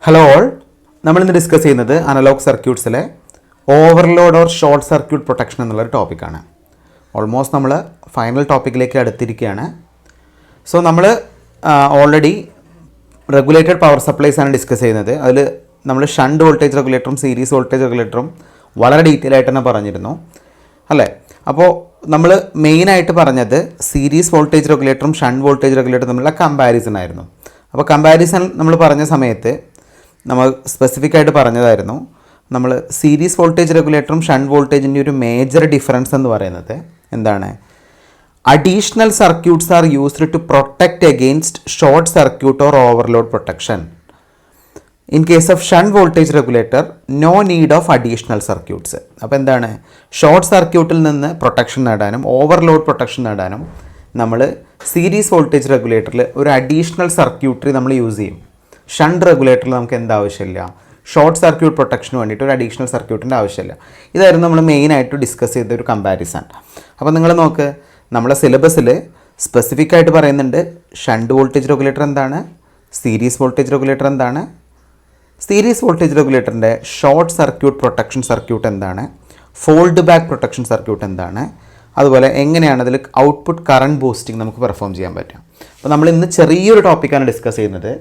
Hello all, നമ്മളിന്ന് discuss ചെയ്യുന്നത് analog സർക്യൂട്ട്സിലെ overload or short circuit protection എന്നുള്ളൊരു ടോപ്പിക്കാണ്. ഓൾമോസ്റ്റ് നമ്മൾ ഫൈനൽ ടോപ്പിക്കിലേക്ക് അടുത്തിരിക്കുകയാണ്. സോ നമ്മൾ ഓൾറെഡി റെഗുലേറ്റഡ് പവർ സപ്ലൈസ് ആണ് ഡിസ്കസ് ചെയ്യുന്നത്. അതിൽ നമ്മൾ ഷണ്ട് വോൾട്ടേജ് റെഗുലേറ്ററും സീരീസ് വോൾട്ടേജ് റെഗുലേറ്ററും വളരെ ഡീറ്റെയിൽ ആയിട്ട് തന്നെ പറഞ്ഞിരുന്നു അല്ലേ. അപ്പോൾ നമ്മൾ മെയിനായിട്ട് പറഞ്ഞത് സീരീസ് വോൾട്ടേജ് റെഗുലേറ്ററും ഷണ്ട് വോൾട്ടേജ് റെഗുലേറ്ററും തമ്മിലുള്ള കമ്പാരിസൺ ആയിരുന്നു. അപ്പോൾ കമ്പാരിസൺ നമ്മൾ പറഞ്ഞ സമയത്ത് നമ്മൾ സ്പെസിഫിക് ആയിട്ട് പറഞ്ഞതായിരുന്നു, നമ്മൾ സീരീസ് വോൾട്ടേജ് റെഗുലേറ്ററും ഷണ്ട് വോൾട്ടേജിൻ്റെ ഒരു മേജർ ഡിഫറൻസ് എന്ന് പറയുന്നത് എന്താണ്? Additional circuits are used to protect against short circuit or overload protection. In case of shunt voltage regulator no need of additional circuits. അപ്പോൾ എന്താണ്? ഷോർട്ട് സർക്യൂട്ടിൽ നിന്ന് പ്രൊട്ടക്ഷൻ നേടാനും ഓവർലോഡ് പ്രൊട്ടക്ഷൻ നേടാനും നമ്മൾ സീരീസ് വോൾട്ടേജ് റെഗുലേറ്ററിൽ ഒരു അഡീഷണൽ സർക്യൂട്ടറി നമ്മൾ use ചെയ്യും. ഷണ്ട് റെഗുലേറ്ററിൽ നമുക്ക് എന്താവശ്യമില്ല, ഷോർട്ട് സർക്യൂട്ട് പ്രൊട്ടക്ഷന് വേണ്ടിയിട്ട് ഒരു അഡീഷണൽ സർക്യൂട്ടിൻ്റെ ആവശ്യമില്ല. ഇതായിരുന്നു നമ്മൾ മെയിനായിട്ട് ഡിസ്കസ് ചെയ്ത ഒരു കമ്പാരിസൺ. അപ്പോൾ നിങ്ങൾ നോക്ക്, നമ്മളെ സിലബസിൽ സ്പെസിഫിക് ആയിട്ട് പറയുന്നുണ്ട് ഷണ്ട് വോൾട്ടേജ് റെഗുലേറ്റർ എന്താണ്, സീരീസ് വോൾട്ടേജ് റെഗുലേറ്റർ എന്താണ്, സീരീസ് വോൾട്ടേജ് റെഗുലേറ്ററിൻ്റെ ഷോർട്ട് സർക്യൂട്ട് പ്രൊട്ടക്ഷൻ സർക്യൂട്ട് എന്താണ്, ഫോൾഡ് ബാക്ക് പ്രൊട്ടക്ഷൻ സർക്യൂട്ട് എന്താണ്, അതുപോലെ എങ്ങനെയാണ് അതിൽ ഔട്ട്പുട്ട് കറണ്ട് ബൂസ്റ്റിംഗ് നമുക്ക് പെർഫോം ചെയ്യാൻ പറ്റുക. അപ്പോൾ നമ്മൾ ഇന്ന് ചെറിയൊരു ടോപ്പിക്കാണ് ഡിസ്കസ് ചെയ്യുന്നത്,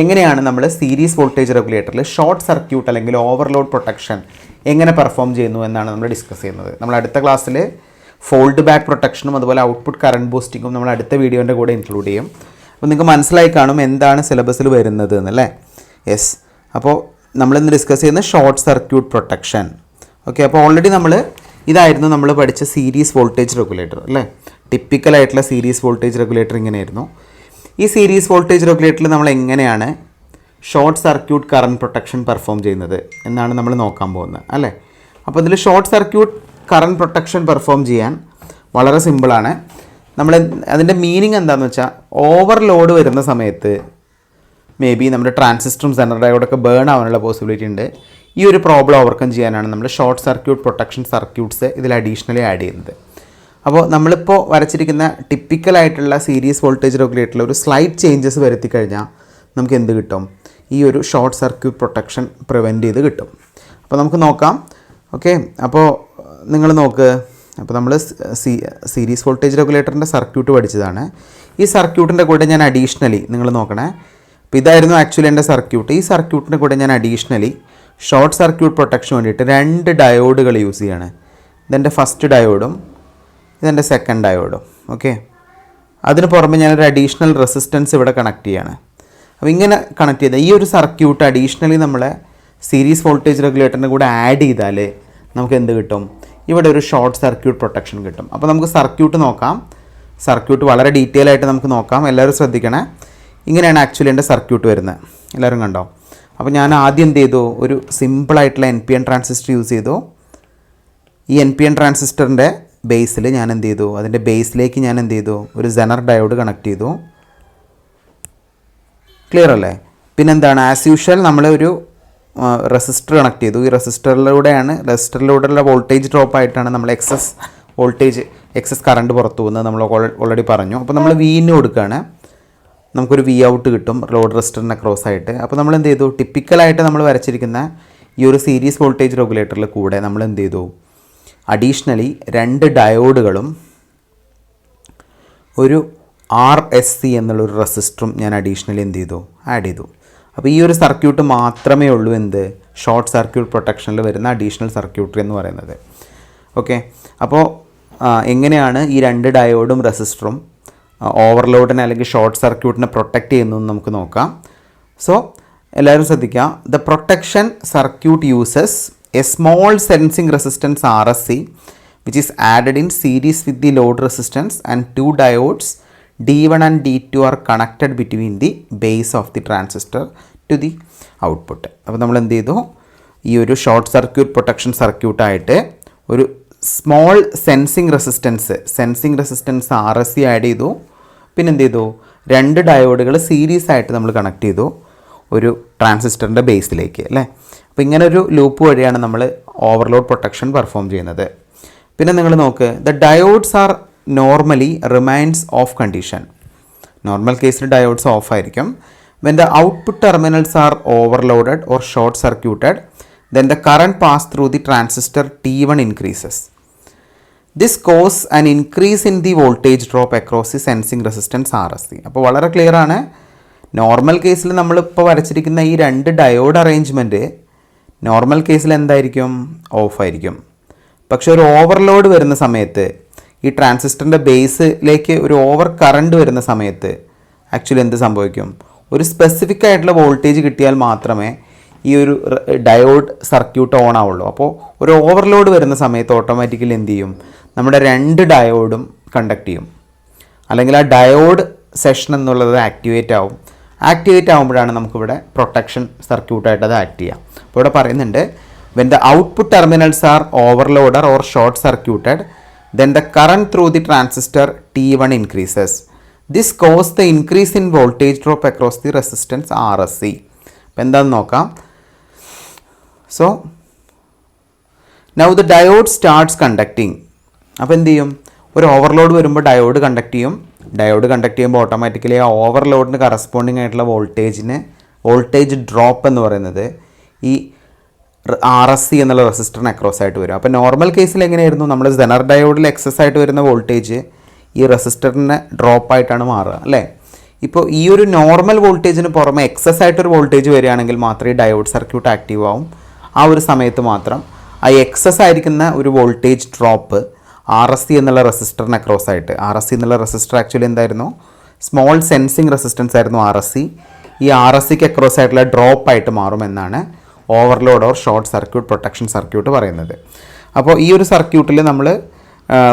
എങ്ങനെയാണ് നമ്മൾ സീരീസ് വോൾട്ടേജ് റെഗുലേറ്ററിൽ ഷോർട്ട് സർക്യൂട്ട് അല്ലെങ്കിൽ ഓവർലോഡ് പ്രൊട്ടക്ഷൻ എങ്ങനെ പെർഫോം ചെയ്യുന്നു എന്നാണ് നമ്മൾ ഡിസ്കസ് ചെയ്യുന്നത്. നമ്മൾ അടുത്ത ക്ലാസ്സിൽ ഫോൾഡ് ബാക്ക് പ്രൊട്ടക്ഷനും അതുപോലെ ഔട്ട്പുട്ട് കറണ്ട് ബൂസ്റ്റിങ്ങും നമ്മൾ അടുത്ത വീഡിയോൻ്റെ കൂടെ ഇൻക്ലൂഡ് ചെയ്യും. അപ്പോൾ നിങ്ങൾക്ക് മനസ്സിലായി കാണും എന്താണ് സിലബസിൽ വരുന്നത് എന്നല്ലേ. യെസ്, അപ്പോൾ നമ്മളിന്ന് ഡിസ്കസ് ചെയ്യുന്ന ഷോർട്ട് സർക്യൂട്ട് പ്രൊട്ടക്ഷൻ. ഓക്കെ, അപ്പോൾ ഓൾറെഡി ഇതായിരുന്നു നമ്മൾ പഠിച്ച സീരീസ് വോൾട്ടേജ് റെഗുലേറ്റർ അല്ലേ. ടിപ്പിക്കലായിട്ടുള്ള സീരീസ് വോൾട്ടേജ് റെഗുലേറ്റർ ഇങ്ങനെയായിരുന്നു. ഈ സീരീസ് വോൾട്ടേജ് റെഗുലേറ്ററിൽ നമ്മൾ എങ്ങനെയാണ് short circuit current protection perform ചെയ്യുന്നത് എന്നാണ് നമ്മൾ നോക്കാൻ പോകുന്നത് അല്ലേ. അപ്പോൾ ഇതിൽ short circuit current protection perform ചെയ്യാൻ വളരെ സിമ്പിളാണ്. നമ്മൾ അതിൻ്റെ മീനിങ് എന്താണെന്ന് വെച്ചാൽ, ഓവർലോഡ് വരുന്ന സമയത്ത് മേ ബി നമ്മുടെ ട്രാൻസിസ്റ്ററും സെൻട്രൽ ഡയോഡൊക്കെ ബേൺ ആവാനുള്ള പോസിബിലിറ്റി ഉണ്ട്. ഈ ഒരു പ്രോബ്ലം ഓവർകം ചെയ്യാനാണ് നമ്മൾ ഷോർട്ട് സർക്യൂട്ട് പ്രൊട്ടക്ഷൻ സർക്യൂട്ട്സ് ഇതിൽ അഡീഷണലി ആഡ് ചെയ്യുന്നത്. അപ്പോൾ നമ്മളിപ്പോൾ വരച്ചിരിക്കുന്ന ടിപ്പിക്കലായിട്ടുള്ള സീരീസ് വോൾട്ടേജ് റെഗുലേറ്ററിൽ ഒരു സ്ലൈറ്റ് ചേഞ്ചസ് വരുത്തി കഴിഞ്ഞാൽ നമുക്ക് എന്ത് കിട്ടും? ഈ ഒരു ഷോർട്ട് സർക്യൂട്ട് പ്രൊട്ടക്ഷൻ പ്രിവെൻറ്റ് ചെയ്ത് കിട്ടും. അപ്പോൾ നമുക്ക് നോക്കാം. ഓക്കെ, അപ്പോൾ നിങ്ങൾ നോക്ക്, അപ്പോൾ നമ്മൾ സീരീസ് വോൾട്ടേജ് റെഗുലേറ്ററിൻ്റെ സർക്യൂട്ട് പഠിച്ചതാണ്. ഈ സർക്യൂട്ടിൻ്റെ കൂടെ ഞാൻ അഡീഷണലി നിങ്ങൾ നോക്കണേ, അപ്പോൾ ഇതായിരുന്നു ആക്ച്വലി എൻ്റെ സർക്യൂട്ട്. ഈ സർക്യൂട്ടിൻ്റെ കൂടെ ഞാൻ അഡീഷണലി ഷോർട്ട് സർക്യൂട്ട് പ്രൊട്ടക്ഷന് വേണ്ടിയിട്ട് 2 ഡയോഡുകൾ യൂസ് ചെയ്യാണ്. ഇതെൻ്റെ ഫസ്റ്റ് ഡയോഡും ഇതെൻ്റെ സെക്കൻഡ് ഡയോഡും. ഓക്കെ, അതിന് പുറമെ ഞാനൊരു അഡീഷണൽ റെസിസ്റ്റൻസ് ഇവിടെ കണക്ട് ചെയ്യാണ്. അപ്പോൾ ഇങ്ങനെ കണക്ട് ചെയ്താൽ ഈ ഒരു സർക്യൂട്ട് അഡീഷണലി നമ്മളെ സീരീസ് വോൾട്ടേജ് റെഗുലേറ്ററിൻ്റെ കൂടെ ആഡ് ചെയ്താൽ നമുക്ക് എന്ത് കിട്ടും? ഇവിടെ ഒരു ഷോർട്ട് സർക്യൂട്ട് പ്രൊട്ടക്ഷൻ കിട്ടും. അപ്പോൾ നമുക്ക് സർക്യൂട്ട് നോക്കാം. സർക്യൂട്ട് വളരെ ഡീറ്റെയിൽ ആയിട്ട് നമുക്ക് നോക്കാം. എല്ലാവരും ശ്രദ്ധിക്കണേ. ഇങ്ങനെയാണ് ആക്ച്വലി എൻ്റെ സർക്യൂട്ട് വരുന്നത്. എല്ലാവരും കണ്ടോ? അപ്പോൾ ഞാൻ ആദ്യം എന്ത് ചെയ്തു? ഒരു സിമ്പിളായിട്ടുള്ള NPN ട്രാൻസിസ്റ്റർ യൂസ് ചെയ്തു. ഈ NPN ട്രാൻസിസ്റ്ററിൻ്റെ ബേസിൽ ഞാൻ എന്ത് ചെയ്തു? അതിൻ്റെ ബേസിലേക്ക് ഞാൻ എന്ത് ചെയ്തു? ഒരു സെനർ ഡയോഡ് കണക്ട് ചെയ്തു. ക്ലിയർ അല്ലേ? പിന്നെന്താണ്, ആസ് യൂഷ്വൽ നമ്മളൊരു റെസിസ്റ്റർ കണക്ട് ചെയ്തു. ഈ റെസിസ്റ്ററിലൂടെയുള്ള വോൾട്ടേജ് ഡ്രോപ്പ് ആയിട്ടാണ് നമ്മൾ എക്സസ് കറണ്ട് പുറത്തു പോകുന്നത് നമ്മൾ ഓൾറെഡി പറഞ്ഞു. അപ്പോൾ നമ്മൾ Vin കൊടുക്കുകയാണ്, നമുക്കൊരു V ഔട്ട് കിട്ടും ലോഡ് റെസിസ്റ്ററിനെ ക്രോസ് ആയിട്ട്. അപ്പോൾ നമ്മൾ എന്ത് ചെയ്തു? ടിപ്പിക്കലായിട്ട് നമ്മൾ വരച്ചിരിക്കുന്ന ഈ ഒരു സീരീസ് വോൾട്ടേജ് റെഗുലേറ്ററിൽ കൂടെ നമ്മൾ എന്ത് ചെയ്തു? അഡീഷണലി 2 ഡയോഡുകളും ഒരു RSC എന്നുള്ളൊരു റെസിസ്റ്ററും ഞാൻ അഡീഷണലി എന്ത് ചെയ്തു? ആഡ് ചെയ്തു. അപ്പോൾ ഈ ഒരു സർക്യൂട്ട് മാത്രമേ ഉള്ളൂ എന്ത്? ഷോർട്ട് സർക്യൂട്ട് പ്രൊട്ടക്ഷനിൽ വരുന്ന അഡീഷണൽ സർക്യൂട്ടറി എന്ന് പറയുന്നത്. ഓക്കെ, അപ്പോൾ എങ്ങനെയാണ് ഈ 2 ഡയോഡും റെസിസ്റ്ററും ഓവർലോഡിനെ അല്ലെങ്കിൽ ഷോർട്ട് സർക്യൂട്ടിനെ പ്രൊട്ടക്റ്റ് ചെയ്യുന്നതെന്ന് നമുക്ക് നോക്കാം. സോ എല്ലാവരും ശ്രദ്ധിക്കുക. The protection circuit uses A small sensing resistance RSC which is added in series with the load resistance, and 2 diodes D1 and D2 are connected between the base of the transistor to the output. അപ്പോൾ നമ്മൾ എന്ത് ചെയ്തു? ഈ ഒരു short circuit protection സർക്യൂട്ടായിട്ട് ഒരു small sensing resistance RSC add ചെയ്തു. പിന്നെ എന്ത് ചെയ്തു? 2 ഡയോഡുകൾ സീരീസ് ആയിട്ട് നമ്മൾ കണക്ട് ചെയ്തു ഒരു ട്രാൻസിസ്റ്ററിൻ്റെ ബേസിലേക്ക് അല്ലേ. അപ്പോൾ ഇങ്ങനെ ഒരു ലൂപ്പ് വഴിയാണ് നമ്മൾ ഓവർലോഡ് പ്രൊട്ടക്ഷൻ പെർഫോം ചെയ്യുന്നത്. പിന്നെ നിങ്ങൾ നോക്ക്, the diodes R normally remains of condition. Normal കേസിൽ ഡയോഡ്സ് ഓഫ് ആയിരിക്കും. when the output terminals are overloaded or short circuited, then the current passed through the transistor T1 increases. This causes an increase in the voltage drop across the sensing resistance RSC. അപ്പോൾ വളരെ clear ആണ്. Normal കേസിൽ നമ്മളിപ്പോൾ വരച്ചിരിക്കുന്ന ഈ രണ്ട് diode arrangement normal കേസിൽ എന്തായിരിക്കും? ഓഫായിരിക്കും. പക്ഷെ ഒരു ഓവർലോഡ് വരുന്ന സമയത്ത് ഈ ട്രാൻസിസ്റ്ററിൻ്റെ ബേസിലേക്ക് ഒരു ഓവർ കറണ്ട് വരുന്ന സമയത്ത് ആക്ച്വലി എന്ത് സംഭവിക്കും? ഒരു സ്പെസിഫിക് ആയിട്ടുള്ള വോൾട്ടേജ് കിട്ടിയാൽ മാത്രമേ ഈ ഒരു ഡയോഡ് സർക്യൂട്ട് ഓൺ ആവുള്ളൂ. അപ്പോൾ ഒരു ഓവർലോഡ് വരുന്ന സമയത്ത് ഓട്ടോമാറ്റിക്കലി എന്ത് ചെയ്യും? നമ്മുടെ രണ്ട് ഡയോഡും കണ്ടക്ട് ചെയ്യും, അല്ലെങ്കിൽ ആ ഡയോഡ് സെഷൻ എന്നുള്ളത് ആക്ടിവേറ്റ് ആവും. ആക്ടിവേറ്റ് ആകുമ്പോഴാണ് നമുക്കിവിടെ പ്രൊട്ടക്ഷൻ സർക്യൂട്ടായിട്ട് അത് ആക്ട് ചെയ്യാം. അപ്പോൾ ഇവിടെ പറയുന്നുണ്ട് when the output terminals are overloaded or short circuited, then the current through the transistor T1 increases. This causes the increase in voltage drop across the resistance RSC. അപ്പോൾ എന്താണെന്ന് നോക്കാം. So now the diode starts conducting. അപ്പോൾ എന്ത് ചെയ്യും? ഒരു overload വരുമ്പോൾ diode conduct ചെയ്യും. Diode conduct ചെയ്യുമ്പോൾ ഓട്ടോമാറ്റിക്കലി ആ ഓവർലോഡിന് കറസ്പോണ്ടിങ് ആയിട്ടുള്ള വോൾട്ടേജ് ഡ്രോപ്പ് എന്ന് പറയുന്നത് ഈ RSC എന്നുള്ള റെസിസ്റ്ററിന് അക്രോസ് ആയിട്ട് വരും. അപ്പോൾ നോർമൽ കേസിൽ എങ്ങനെയായിരുന്നു? നമ്മൾ സെനർ ഡയോഡിൽ എക്സസ് ആയിട്ട് വരുന്ന വോൾട്ടേജ് ഈ റെസിസ്റ്ററിന് ഡ്രോപ്പായിട്ടാണ് മാറുക, അല്ലേ? ഇപ്പോൾ ഈ ഒരു നോർമൽ വോൾട്ടേജിന് പുറമെ എക്സസ് ആയിട്ടൊരു വോൾട്ടേജ് വരികയാണെങ്കിൽ മാത്രമേ ഡയോഡ് സർക്യൂട്ട് ആക്റ്റീവ് ആവും. ആ ഒരു സമയത്ത് മാത്രം ആ എക്സസ് ആയിരിക്കുന്ന ഒരു വോൾട്ടേജ് ഡ്രോപ്പ് RSC എന്നുള്ള റെസിസ്റ്ററിന് അക്രോസ് ആയിട്ട്, RSC എന്നുള്ള റെസിസ്റ്റർ ആക്ച്വലി എന്തായിരുന്നു? സ്മോൾ സെൻസിങ് റെസിസ്റ്റൻസ് ആയിരുന്നു RSC. ഈ RSCക്ക് അക്രോസ് ആയിട്ടുള്ള ഡ്രോപ്പായിട്ട് മാറുമെന്നാണ് overload or short circuit protection circuit പറയുന്നത്. അപ്പോൾ ഈ ഒരു സർക്യൂട്ടിൽ നമ്മൾ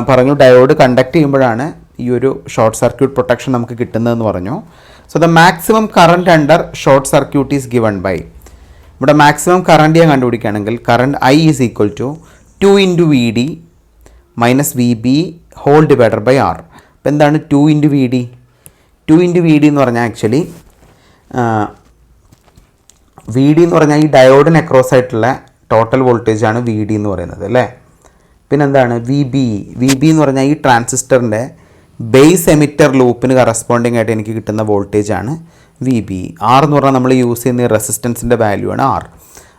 പറഞ്ഞു ഡയോഡ് കണ്ടക്ട് ചെയ്യുമ്പോഴാണ് ഈ ഒരു ഷോർട്ട് സർക്യൂട്ട് പ്രൊട്ടക്ഷൻ നമുക്ക് കിട്ടുന്നതെന്ന് പറഞ്ഞു. So the maximum current under short circuit is given by, ഇവിടെ മാക്സിമം കറണ്ട് ഞാൻ കണ്ടുപിടിക്കുകയാണെങ്കിൽ current I is equal to 2 × VD minus VB whole divider by R. അപ്പോൾ എന്താണ് 2 × VD? 2 × VD എന്ന് പറഞ്ഞാൽ ആക്ച്വലി VD എന്ന് പറഞ്ഞാൽ ഈ ഡയോഡിന് അക്രോസ് ആയിട്ടുള്ള ടോട്ടൽ വോൾട്ടേജാണ് VD എന്ന് പറയുന്നത്, അല്ലേ? പിന്നെന്താണ് VB എന്ന് പറഞ്ഞാൽ ഈ ട്രാൻസിസ്റ്ററിൻ്റെ ബേസ് എമിറ്റർ ലൂപ്പിന് കറസ്പോണ്ടിങ് ആയിട്ട് എനിക്ക് കിട്ടുന്ന വോൾട്ടേജാണ് VB. R എന്ന് പറഞ്ഞാൽ നമ്മൾ യൂസ് ചെയ്യുന്ന റെസിസ്റ്റൻസിൻ്റെ വാല്യൂ ആണ് R.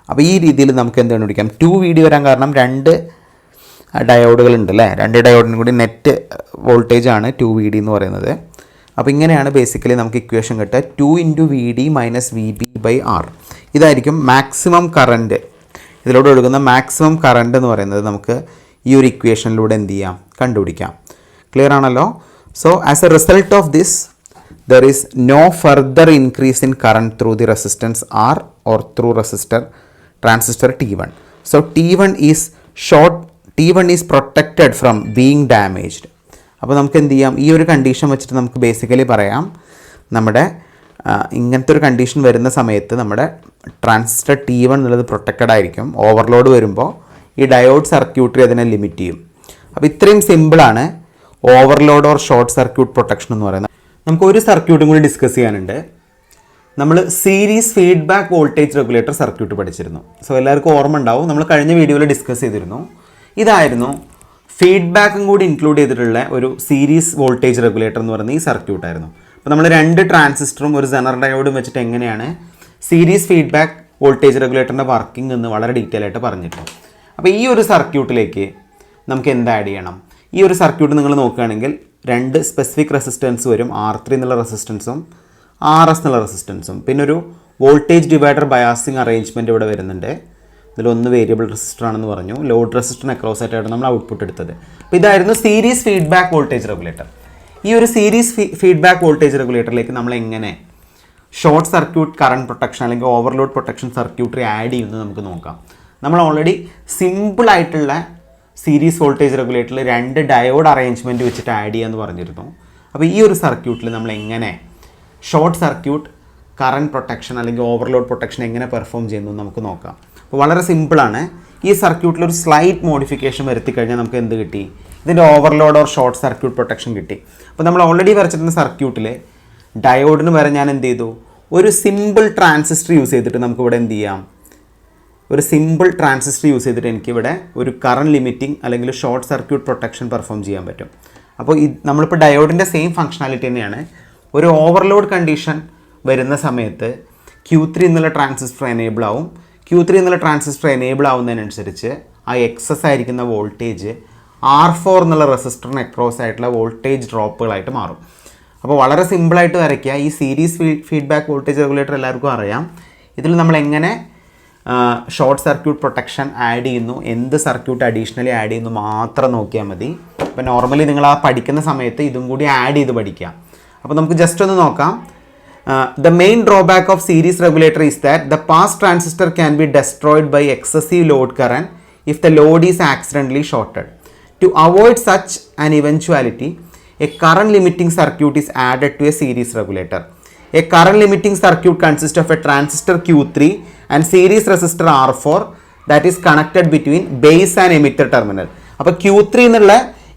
അപ്പോൾ ഈ രീതിയിൽ നമുക്ക് എന്ത് കണ്ടുപിടിക്കാം? 2 VD വരാൻ കാരണം രണ്ട് ഡയോഡുകളുണ്ട്, അല്ലേ? രണ്ട് ഡയോഡിനും കൂടി നെറ്റ് വോൾട്ടേജാണ് 2 VD എന്ന് പറയുന്നത്. അപ്പോൾ ഇങ്ങനെയാണ് ബേസിക്കലി നമുക്ക് ഇക്വേഷൻ കിട്ടുക. 2 × VD minus VB by R. ഇതായിരിക്കും മാക്സിമം കറണ്ട്, ഇതിലൂടെ ഒഴുകുന്ന മാക്സിമം കറണ്ട് എന്ന് പറയുന്നത് നമുക്ക് ഈ ഒരു ഇക്വേഷനിലൂടെ എന്ത് ചെയ്യാം? കണ്ടുപിടിക്കാം. ക്ലിയർ ആണല്ലോ? So as A result of this there is no further increase in current through the resistance R or through transistor T1. So T1 is protected from being damaged. അപ്പോൾ നമുക്ക് എന്ത് ചെയ്യാം? ഈ ഒരു കണ്ടീഷൻ വെച്ചിട്ട് നമുക്ക് ബേസിക്കലി പറയാം, നമ്മുടെ ഇങ്ങനത്തെ ഒരു കണ്ടീഷൻ വരുന്ന സമയത്ത് നമ്മുടെ ട്രാൻസിസ്റ്റർ T1 എന്നുള്ളത് പ്രൊട്ടക്റ്റഡ് ആയിരിക്കും. ഓവർലോഡ് വരുമ്പോൾ ഈ ഡയോഡ് സർക്യൂട്ടറി അതിനെ ലിമിറ്റ് ചെയ്യും. അപ്പോൾ ഇത്രയും സിമ്പിളാണ് overload or short circuit protection എന്ന് പറയുന്നത്. നമുക്ക് ഒരു സർക്യൂട്ടും കൂടി ഡിസ്കസ് ചെയ്യാനുണ്ട്. നമ്മൾ series feedback voltage regulator circuit പഠിച്ചിരുന്നു. സോ എല്ലാവർക്കും ഓർമ്മ ഉണ്ടാവും, നമ്മൾ കഴിഞ്ഞ വീഡിയോയിൽ ഡിസ്കസ് ചെയ്തിരുന്നു. ഇതായിരുന്നു ഫീഡ്ബാക്കും കൂടി ഇൻക്ലൂഡ് ചെയ്തിട്ടുള്ള ഒരു സീരീസ് വോൾട്ടേജ് റെഗുലേറ്റർ എന്ന് പറയുന്ന ഈ സർക്യൂട്ടായിരുന്നു. അപ്പോൾ നമ്മൾ രണ്ട് ട്രാൻസിസ്റ്ററും ഒരു സെനർ ഡയോഡും വെച്ചിട്ട് എങ്ങനെയാണ് സീരീസ് ഫീഡ്ബാക്ക് വോൾട്ടേജ് റെഗുലേറ്ററിൻ്റെ വർക്കിംഗ് എന്ന് വളരെ ഡീറ്റെയിൽ ആയിട്ട് പറഞ്ഞിട്ടുണ്ട്. അപ്പോൾ ഈ ഒരു സർക്യൂട്ടിലേക്ക് നമുക്ക് എന്ത് ആഡ് ചെയ്യണം? ഈ ഒരു സർക്യൂട്ട് നിങ്ങൾ നോക്കുകയാണെങ്കിൽ രണ്ട് സ്പെസിഫിക് റെസിസ്റ്റൻസ് വരും, R3 എന്നുള്ള റെസിസ്റ്റൻസും RS എന്നുള്ള റെസിസ്റ്റൻസും. പിന്നെ ഒരു വോൾട്ടേജ് ഡിവൈഡർ ബയാസിങ് അറേഞ്ച്മെൻറ്റ് ഇവിടെ വരുന്നുണ്ട്. ഇതിലൊന്ന് വേരിയബിൾ റെസിസ്റ്റർ ആണെന്ന് പറഞ്ഞു, ലോഡ് റെസിസ്റ്ററിന് അക്രോസ് ആയിട്ടാണ് നമ്മൾ ഔട്ട്പുട്ട് എടുത്തത്. അപ്പോൾ ഇതായിരുന്നു സീരീസ് ഫീഡ്ബാക്ക് വോൾട്ടേജ് റെഗുലേറ്റർ. ഈ ഒരു സീരീസ് ഫീഡ്ബാക്ക് വോൾട്ടേജ് റെഗുലേറ്ററിലേക്ക് നമ്മൾ എങ്ങനെ ഷോർട്ട് സർക്യൂട്ട് കറണ്ട് പ്രൊട്ടക്ഷൻ അല്ലെങ്കിൽ ഓവർലോഡ് പ്രൊട്ടക്ഷൻ സർക്യൂട്ടറി ആഡ് ചെയ്യുന്നത് നമുക്ക് നോക്കാം. നമ്മൾ ഓൾറെഡി സിമ്പിളായിട്ടുള്ള സീരീസ് വോൾട്ടേജ് റെഗുലേറ്ററിൽ രണ്ട് ഡയോഡ് അറേഞ്ച്മെൻറ്റ് വെച്ചിട്ട് ആഡ് ചെയ്യാമെന്ന് പറഞ്ഞിരുന്നു. അപ്പോൾ ഈ ഒരു സർക്യൂട്ടിൽ നമ്മൾ എങ്ങനെ ഷോർട്ട് സർക്യൂട്ട് കറണ്ട് പ്രൊട്ടക്ഷൻ അല്ലെങ്കിൽ ഓവർലോഡ് പ്രൊട്ടക്ഷൻ എങ്ങനെ പെർഫോം ചെയ്യുന്നു നമുക്ക് നോക്കാം. അപ്പോൾ വളരെ സിമ്പിളാണ്. ഈ സർക്യൂട്ടിൽ ഒരു സ്ലൈറ്റ് മോഡിഫിക്കേഷൻ വരുത്തി കഴിഞ്ഞാൽ നമുക്ക് എന്ത് കിട്ടി? ഇതിൻ്റെ overload or short circuit protection കിട്ടി. അപ്പോൾ നമ്മൾ ഓൾറെഡി വരച്ചിരുന്ന സർക്യൂട്ടിൽ ഡയോഡിന് വരെ ഞാൻ എന്ത് ചെയ്തു? ഒരു സിമ്പിൾ ട്രാൻസിസ്റ്റർ യൂസ് ചെയ്തിട്ട് നമുക്കിവിടെ എന്ത് ചെയ്യാം? ഒരു സിമ്പിൾ ട്രാൻസിസ്റ്റർ യൂസ് ചെയ്തിട്ട് എനിക്കിവിടെ ഒരു കറണ്ട് ലിമിറ്റിംഗ് അല്ലെങ്കിൽ ഷോർട്ട് സർക്യൂട്ട് പ്രൊട്ടക്ഷൻ പെർഫോം ചെയ്യാൻ പറ്റും. അപ്പോൾ നമ്മളിപ്പോൾ ഡയോഡിൻ്റെ സെയിം ഫങ്ഷനാലിറ്റി തന്നെയാണ്. ഒരു ഓവർലോഡ് കണ്ടീഷൻ വരുന്ന സമയത്ത് Q3 എന്നുള്ള ട്രാൻസിസ്റ്റർ എനേബിൾ ആവും. Q3 എന്നുള്ള ട്രാൻസിസ്റ്റർ എനേബിൾ ആവുന്നതിനനുസരിച്ച് ആ എക്സസ് ആയിരിക്കുന്ന വോൾട്ടേജ് R4 എന്നുള്ള റെസിസ്റ്ററിന് അക്രോസ് ആയിട്ടുള്ള വോൾട്ടേജ് ഡ്രോപ്പുകളായിട്ട് മാറും. അപ്പോൾ വളരെ സിമ്പിളായിട്ട് വരയ്ക്കുക. ഈ സീരീസ് ഫീഡ്ബാക്ക് വോൾട്ടേജ് റെഗുലേറ്റർ എല്ലാവർക്കും അറിയാം. ഇതിൽ നമ്മൾ എങ്ങനെ ഷോർട്ട് സർക്യൂട്ട് പ്രൊട്ടക്ഷൻ ആഡ് ചെയ്യുന്നു, എന്ത് സർക്യൂട്ട് അഡീഷണലി ആഡ് ചെയ്യുന്നു മാത്രം നോക്കിയാൽ മതി. അപ്പോൾ നോർമലി നിങ്ങൾ ആ പഠിക്കുന്ന സമയത്ത് ഇതും കൂടി ആഡ് ചെയ്ത് പഠിക്കാം. അപ്പോൾ നമുക്ക് ജസ്റ്റ് ഒന്ന് നോക്കാം. The main drawback of series regulator is that the pass transistor can be destroyed by excessive load current if the load is accidentally shorted. To avoid such an eventuality, a current limiting circuit is added to a series regulator. A current limiting circuit consists of a transistor Q3 and series resistor R4 that is connected between base and emitter terminal. അപ്പോൾ Q3 എന്നുള്ള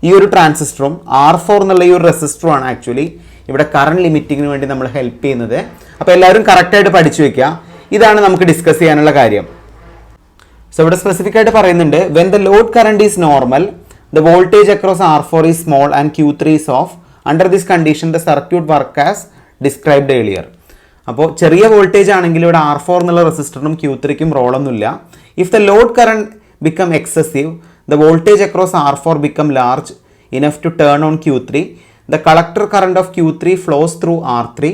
ഈ ഒരു ട്രാൻസിസ്റ്ററും R4 എന്നുള്ള ഈ ഒരു റെസിസ്റ്ററും ആണ് actually ഇവിടെ കറണ്ട് ലിമിറ്റിങ്ങിന് വേണ്ടി നമ്മൾ ഹെൽപ്പ് ചെയ്യുന്നത്. അപ്പോൾ എല്ലാവരും കറക്റ്റായിട്ട് പഠിച്ചു വെക്കുക. ഇതാണ് നമുക്ക് ഡിസ്കസ് ചെയ്യാനുള്ള കാര്യം. സോ ഇവിടെ സ്പെസിഫിക് ആയിട്ട് പറയുന്നുണ്ട്, when the load current is normal, the voltage across R4 is small and Q3 is off. Under this condition the circuit work as described earlier. അപ്പോൾ ചെറിയ വോൾട്ടേജ് ആണെങ്കിൽ ഇവിടെ R4 എന്നുള്ള റെസിസ്റ്ററിനും Q3ക്കും റോളൊന്നുമില്ല. If the load current become excessive, the voltage across R4 become large enough to turn on Q3. The collector current of Q3 flows through R3,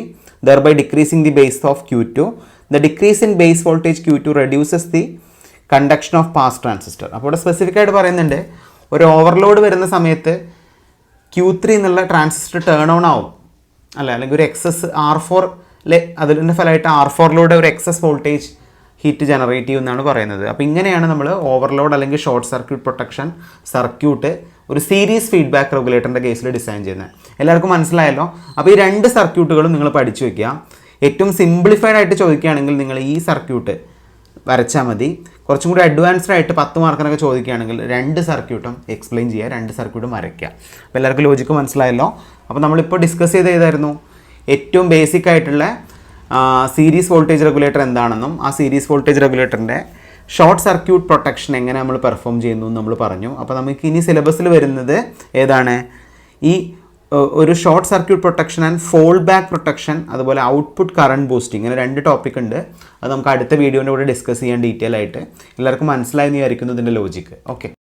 thereby decreasing the base of Q2. The decrease in base voltage Q2 reduces the conduction of pass transistor. അപ്പോൾ ഇവിടെ specific ആയിട്ട് പറയുന്നുണ്ട്, ഒരു overload വരുന്ന സമയത്ത് Q3 എന്നുള്ള transistor turn on ആവും, അല്ലെങ്കിൽ ഒരു എക്സസ് R4 അതിൻ്റെ ഫലമായിട്ട് R4 ഒരു എക്സസ് വോൾട്ടേജ് ഹീറ്റ് ജനറേറ്റ് ചെയ്യുമെന്നാണ് പറയുന്നത്. അപ്പോൾ ഇങ്ങനെയാണ് നമ്മൾ ഓവർലോഡ് അല്ലെങ്കിൽ ഷോർട്ട് സർക്യൂട്ട് പ്രൊട്ടക്ഷൻ സർക്യൂട്ട് ഒരു സീരീസ് ഫീഡ്ബാക്ക് റെഗുലേറ്ററിൻ്റെ കേസിൽ ഡിസൈൻ ചെയ്യുന്നത്. എല്ലാവർക്കും മനസ്സിലായല്ലോ. അപ്പോൾ ഈ രണ്ട് സർക്യൂട്ടുകളും നിങ്ങൾ പഠിച്ചു വയ്ക്കുക. ഏറ്റവും സിംപ്ലിഫൈഡ് ആയിട്ട് ചോദിക്കുകയാണെങ്കിൽ നിങ്ങൾ ഈ സർക്യൂട്ട് വരച്ചാൽ മതി. കുറച്ചും കൂടി അഡ്വാൻസ്ഡ് ആയിട്ട് 10 മാർക്കിനൊക്കെ ചോദിക്കുകയാണെങ്കിൽ രണ്ട് സർക്യൂട്ടും എക്സ്പ്ലെയിൻ ചെയ്യുക, രണ്ട് സർക്യൂട്ടും വരയ്ക്കുക. അപ്പോൾ എല്ലാവർക്കും ലോജിക്ക് മനസ്സിലായല്ലോ. അപ്പോൾ നമ്മളിപ്പോൾ ഡിസ്കസ് ചെയ്തായിരുന്നു ഏറ്റവും ബേസിക് ആയിട്ടുള്ള സീരീസ് വോൾട്ടേജ് റെഗുലേറ്റർ എന്താണെന്നും ആ സീരീസ് വോൾട്ടേജ് റെഗുലേറ്ററിൻ്റെ ഷോർട്ട് സർക്യൂട്ട് പ്രൊട്ടക്ഷൻ എങ്ങനെ നമ്മൾ പെർഫോം ചെയ്യുന്നു എന്ന് നമ്മൾ പറഞ്ഞു. അപ്പോൾ നമുക്ക് ഇനി സിലബസിൽ വരുന്നത് ഏതാണ്? ഈ ഒരു short circuit protection and fall back protection, അതുപോലെ ഔട്ട്പുട്ട് കറണ്ട് ബൂസ്റ്റിംഗ്, ഇങ്ങനെ രണ്ട് ടോപ്പിക് ഉണ്ട്. അത് നമുക്ക് അടുത്ത വീഡിയോൻ്റെ കൂടെ ഡിസ്കസ് ചെയ്യാൻ ഡീറ്റെയിൽ ആയിട്ട്. എല്ലാവർക്കും മനസ്സിലായെന്ന് വിചാരിക്കുന്നു ഇതിൻ്റെ ലോജിക്ക്. ഓക്കെ.